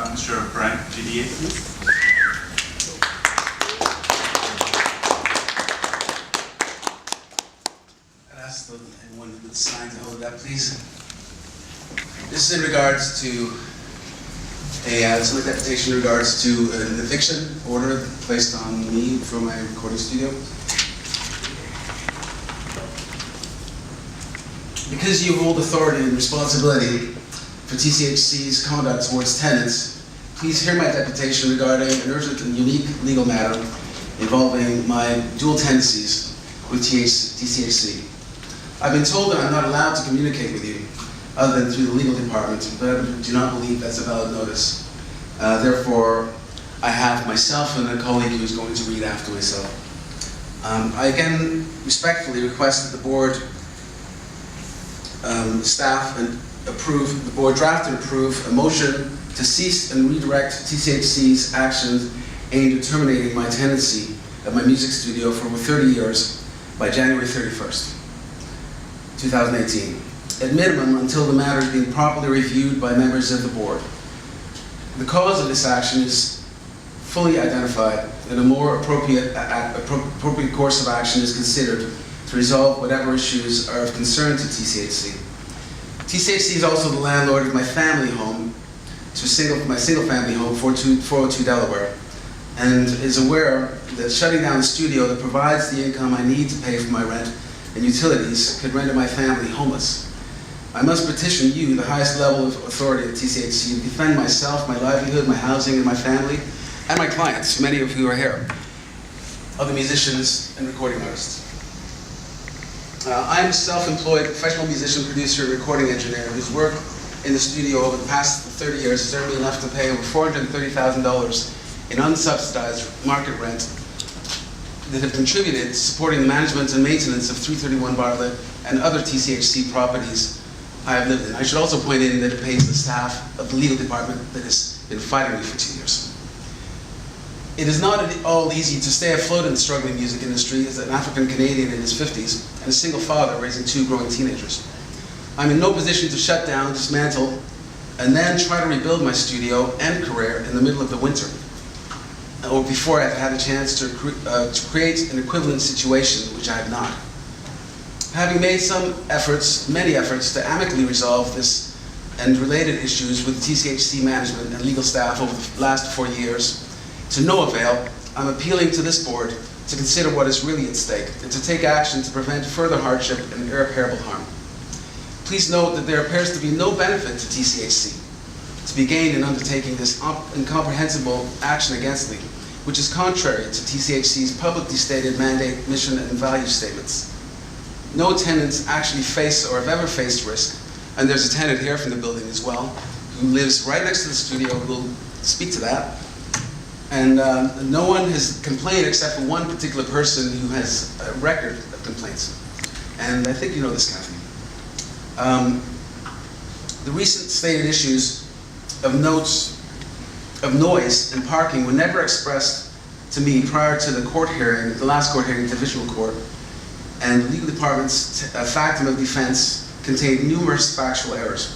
Mr. Bryant Didier, please. I'd ask anyone who would sign to hold it up, please. This is in regards to a solicitation in regards to an eviction order placed on me from my recording studio. Because you hold authority and responsibility for TCHC's conduct towards tenants, please hear my deputation regarding an urgent and unique legal matter involving my dual tenancies with TCHC. I've been told that I'm not allowed to communicate with you other than through the legal department, but I do not believe that's a valid notice. Therefore, I have myself and a colleague who's going to read after myself. I again respectfully request that the board staff and the board draft and approve a motion to cease and redirect TCHC's actions aimed at terminating my tenancy at my music studio for over 30 years by January 31st, 2018. At minimum, until the matter is being properly reviewed by members of the board. The cause of this action is fully identified, and a more appropriate course of action is considered to resolve whatever issues are of concern to TCHC. TCHC is also the landlord of my family home, my single family home, 402 Delaware, and is aware that shutting down the studio that provides the income I need to pay for my rent and utilities could render my family homeless. I must petition you, the highest level of authority at TCHC, to defend myself, my livelihood, my housing, and my family, and my clients, many of who are here, other musicians and recording artists. I am a self-employed professional musician, producer, and recording engineer whose work in the studio over the past 30 years has earned me enough to pay over $430,000 in unsubsidized market rent that have contributed to supporting the management and maintenance of 331 Bartlett and other TCHC properties I have lived in. I should also point in that it pays the staff of the legal department that has been fighting me for 2 years. It is not at all easy to stay afloat in the struggling music industry as an African Canadian in his 50s and a single father raising 2 growing teenagers. I'm in no position to shut down, dismantle, and then try to rebuild my studio and career in the middle of the winter, or before I've had a chance to create an equivalent situation, which I have not. Having made many efforts to amicably resolve this and related issues with TCHC management and legal staff over the last 4 years, to no avail, I'm appealing to this board to consider what is really at stake and to take action to prevent further hardship and irreparable harm. Please note that there appears to be no benefit to TCHC to be gained in undertaking this incomprehensible action against me, which is contrary to TCHC's publicly stated mandate, mission, and value statements. No tenants actually face or have ever faced risk, and there's a tenant here from the building as well, who lives right next to the studio, who will speak to that. And no one has complained except for one particular person who has a record of complaints. And I think you know this, Kathy. The recent stated issues of noise and parking were never expressed to me prior to the court hearing, the last court hearing, divisional court, and the legal department's factum of defense contained numerous factual errors.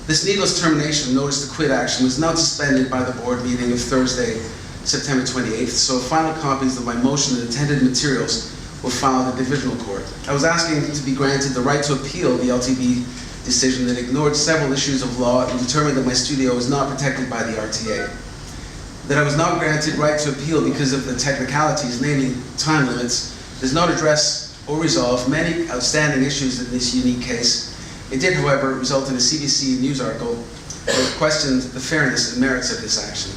This needless termination notice to quit action was not suspended by the board meeting of Thursday, September 28th, so final copies of my motion and attended materials were filed at divisional court. I was asking to be granted the right to appeal the LTB decision that ignored several issues of law and determined that my studio was not protected by the RTA. That I was not granted right to appeal because of the technicalities, namely time limits, does not address or resolve many outstanding issues in this unique case. It did, however, result in a CBC news article that questioned the fairness and merits of this action.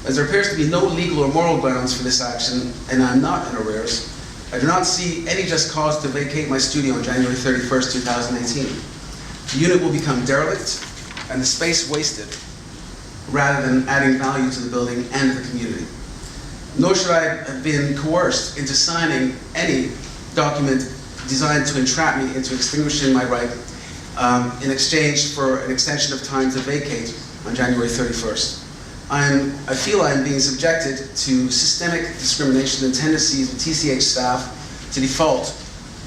As there appears to be no legal or moral grounds for this action, and I'm not in arrears, I do not see any just cause to vacate my studio on January 31st, 2018. The unit will become derelict and the space wasted, rather than adding value to the building and the community. Nor should I have been coerced into signing any document designed to entrap me into extinguishing my right in exchange for an extension of time to vacate on January 31st. I feel I am being subjected to systemic discrimination and tendencies of TCH staff to default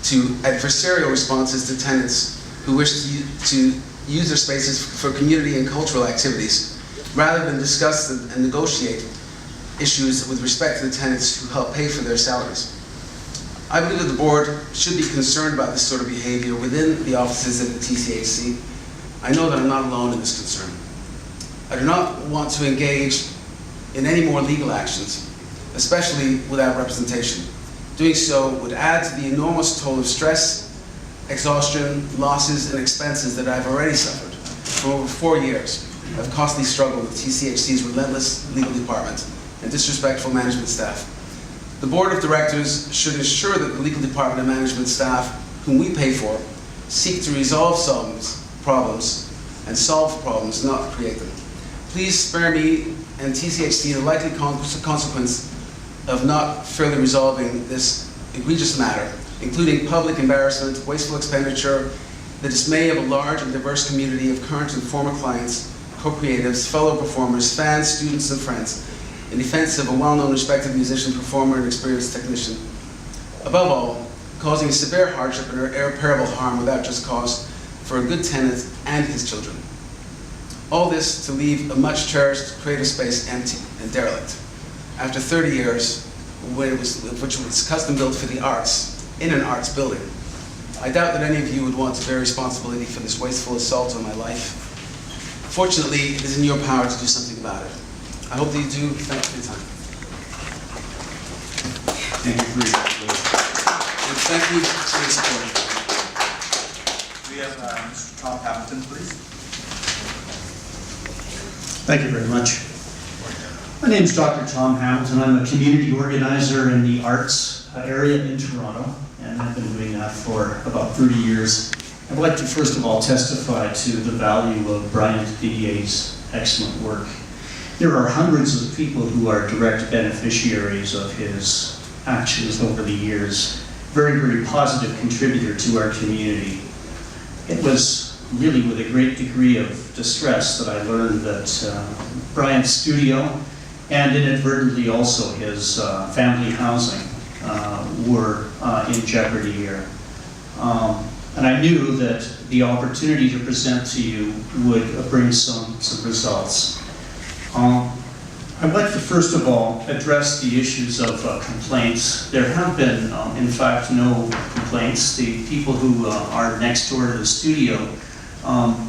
to adversarial responses to tenants who wish to use their spaces for community and cultural activities, rather than discuss and negotiate issues with respect to the tenants who help pay for their salaries. I believe that the board should be concerned about this sort of behavior within the offices of the TCHC. I know that I'm not alone in this concern. I do not want to engage in any more legal actions, especially without representation. Doing so would add to the enormous toll of stress, exhaustion, losses, and expenses that I've already suffered for over 4 years of costly struggle with TCHC's relentless legal department and disrespectful management staff. The board of directors should ensure that the legal department and management staff, whom we pay for, seek to resolve problems and solve problems, not create them. Please spare me and TCHC the likely consequence of not fairly resolving this egregious matter, including public embarrassment, wasteful expenditure, the dismay of a large and diverse community of current and former clients, co-creatives, fellow performers, fans, students, and friends, in defense of a well-known, respected musician, performer, and experienced technician. Above all, causing severe hardship and irreparable harm without just cause for a good tenant and his children. All this to leave a much cherished creative space empty and derelict. After 30 years, which was custom built for the arts, in an arts building. I doubt that any of you would want to bear responsibility for this wasteful assault on my life. Fortunately, it is in your power to do something about it. I hope that you do. Thank you for your time. Thank you for your And thank you for your support. We have Mr. Tom Hamilton, please. Thank you very much. My name is Dr. Tom Hamilton. I'm a community organizer in the arts area in Toronto, and I've been doing that for about 30 years. I'd like to first of all testify to the value of Bryant Didier's excellent work. There are hundreds of people who are direct beneficiaries of his actions over the years. Very, very positive contributor to our community. It was really with a great degree of distress that I learned that Bryant's studio and inadvertently also his family housing were in jeopardy here. And I knew that the opportunity to present to you would bring some results. I'd like to first of all address the issues of complaints. There have been, in fact, no complaints. The people who are next door to the studio,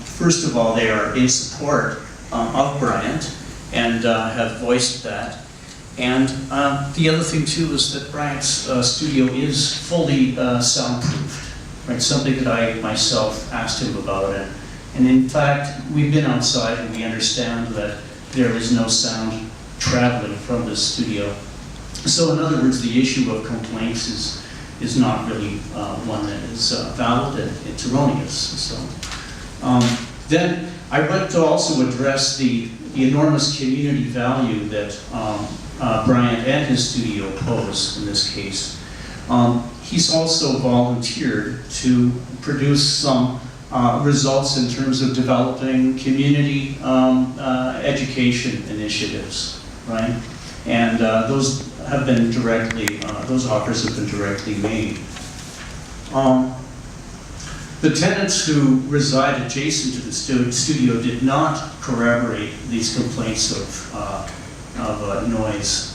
first of all, they are in support of Bryant and have voiced that. And the other thing too is that Bryant's studio is fully soundproofed, right? Something that I myself asked him about it. And in fact, we've been outside and we understand that there is no sound traveling from the studio. So in other words, the issue of complaints is not really one that is valid and it's erroneous. So then I'd like to also address the enormous community value that Bryant and his studio pose in this case. He's also volunteered to produce some results in terms of developing community education initiatives, right? And those have been directly, those offers have been directly made. The tenants who reside adjacent to the studio did not corroborate these complaints of noise.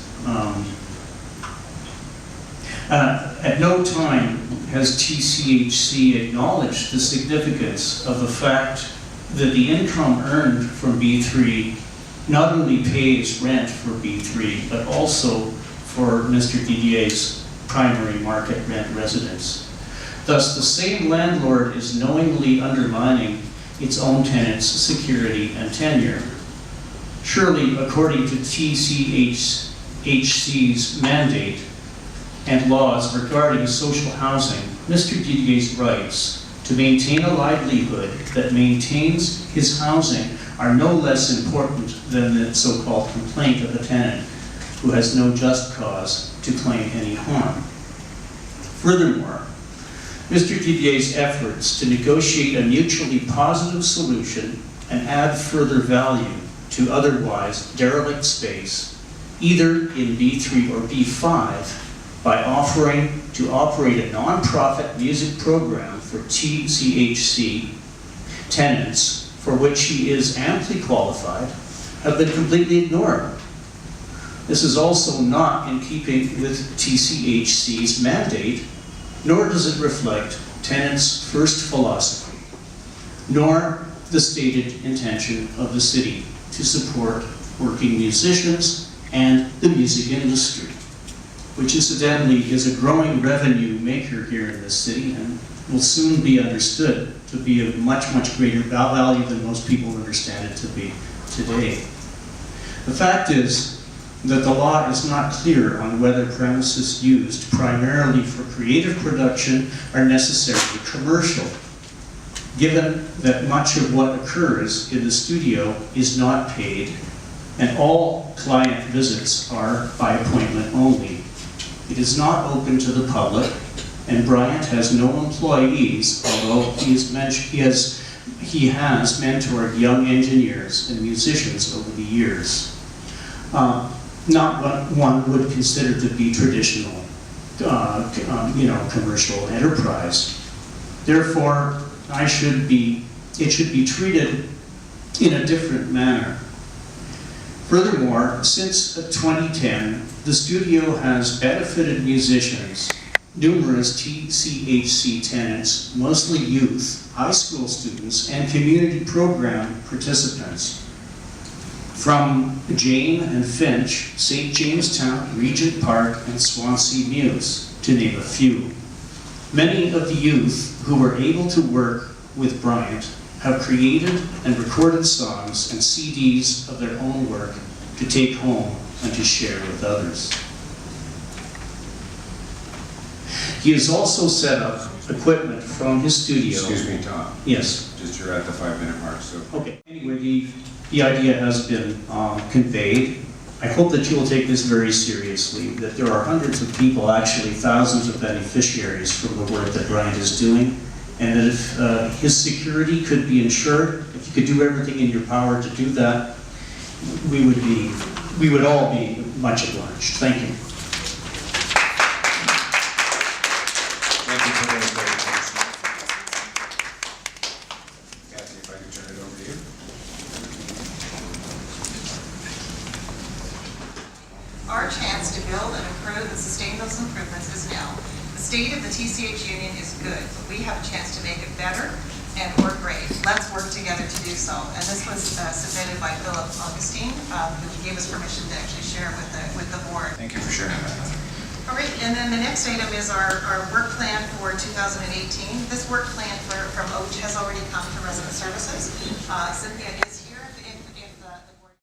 At no time has TCHC acknowledged the significance of the fact that the income earned from B3 not only pays rent for B3, but also for Mr. Didier's primary market rent residence. Thus, the same landlord is knowingly undermining its own tenants' security and tenure. Surely, according to TCHC's mandate and laws regarding social housing, Mr. Didier's rights to maintain a livelihood that maintains his housing are no less important than the so-called complaint of the tenant who has no just cause to claim any harm. Furthermore, Mr. Didier's efforts to negotiate a mutually positive solution and add further value to otherwise derelict space, either in B3 or B5, by offering to operate a non-profit music program for TCHC tenants, for which he is amply qualified, have been completely ignored. This is also not in keeping with TCHC's mandate, nor does it reflect tenants' first philosophy, nor the stated intention of the city to support working musicians and the music industry, which incidentally is a growing revenue maker here in this city and will soon be understood to be of much, much greater value than most people understand it to be today. The fact is that the law is not clear on whether premises used primarily for creative production are necessarily commercial, given that much of what occurs in the studio is not paid and all client visits are by appointment only. It is not open to the public, and Bryant has no employees, although he has mentored young engineers and musicians over the years. Not what one would consider to be traditional, commercial enterprise. Therefore, it should be treated in a different manner. Furthermore, since 2010, the studio has benefited musicians, numerous TCHC tenants, mostly youth, high school students, and community program participants. From Jane and Finch, St. Jamestown, Regent Park, and Swansea Muse, to name a few. Many of the youth who were able to work with Bryant have created and recorded songs and CDs of their own work to take home and to share with others. He has also set up equipment from his studio. Excuse me, Tom. Yes. Just you're at the 5-minute mark, so. Okay. Anyway, the idea has been conveyed. I hope that you will take this very seriously, that there are hundreds of people, actually thousands of beneficiaries from the work that Bryant is doing, and that if his security could be ensured, if you could do everything in your power to do that, we would all be much obliged. Thank you. Thank you for those presentations. Kathy, if I could turn it over to you. Our chance to build and improve and sustain those improvements is now. The state of the TCH Union is good, but we have a chance to make it better, and we're great. Let's work together to do so. And this was submitted by Philip Augustine, who gave us permission to actually share it with the board. Thank you for sharing that. All right, and then the next item is our work plan for 2018. This work plan from OACH has already come to Resident Services. Cynthia